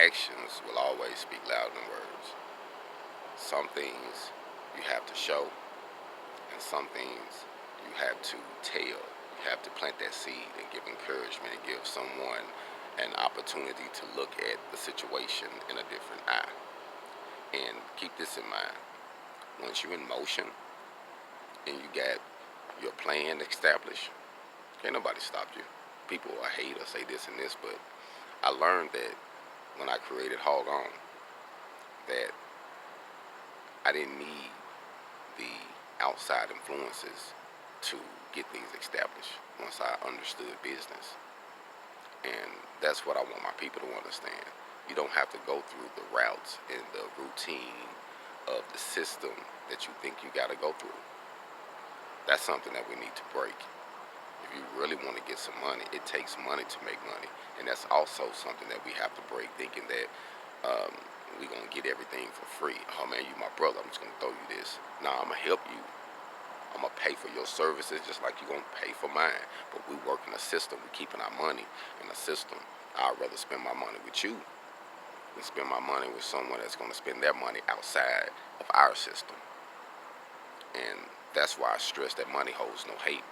actions will always speak louder than words. Some things you have to show, and some things you have to tell. You have to plant that seed and give encouragement and give someone an opportunity to look at the situation in a different eye. And keep this in mind. Once you're in motion and you got your plan established, can't nobody stop you. People will hate or say this and this, but I learned that when I created Hog On, that I didn't need the outside influences to get things established once I understood business. And that's what I want my people to understand. You don't have to go through the routes and the routine of the system that you think you got to go through. That's something that we need to break. If you really want to get some money, it takes money to make money. And that's also something that we have to break, thinking that we're going to get everything for free. Oh man, you my brother, I'm just going to throw you this. Nah, I'm going to help you. I'm going to pay for your services just like you're going to pay for mine. But we work in a system. We're keeping our money in a system. I'd rather spend my money with you than spend my money with someone that's going to spend their money outside of our system. And that's why I stress that money holds no hate.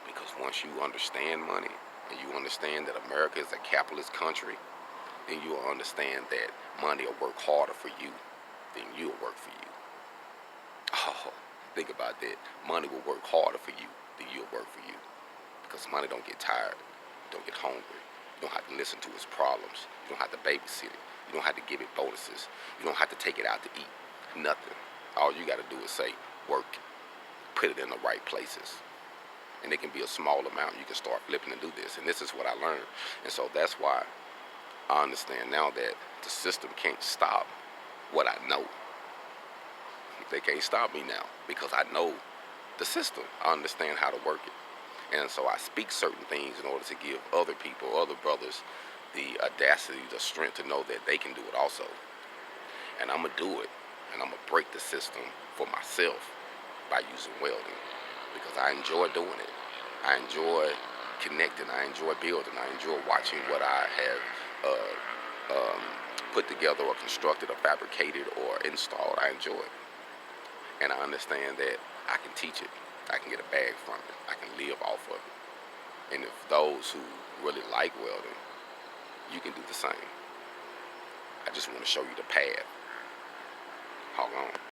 Because once you understand money and you understand that America is a capitalist country, then you will understand that money will work harder for you than you'll work for you. Oh, think about that. Money will work harder for you than you'll work for you. Because money don't get tired. You don't get hungry. You don't have to listen to its problems. You don't have to babysit it. You don't have to give it bonuses. You don't have to take it out to eat. Nothing. All you got to do is say, work. Put it in the right places. And it can be a small amount. You can start flipping and do this. And this is what I learned. And so that's why I understand now that the system can't stop what I know. They can't stop me now because I know the system. I understand how to work it. And so I speak certain things in order to give other people, other brothers, the audacity, the strength to know that they can do it also. And I'm going to do it. And I'm going to break the system for myself by using welding. Because I enjoy doing it. I enjoy connecting. I enjoy building. I enjoy watching what I have put together or constructed or fabricated or installed. I enjoy it. And I understand that I can teach it. I can get a bag from it. I can live off of it. And if those who really like welding, you can do the same. I just want to show you the path. Hold on.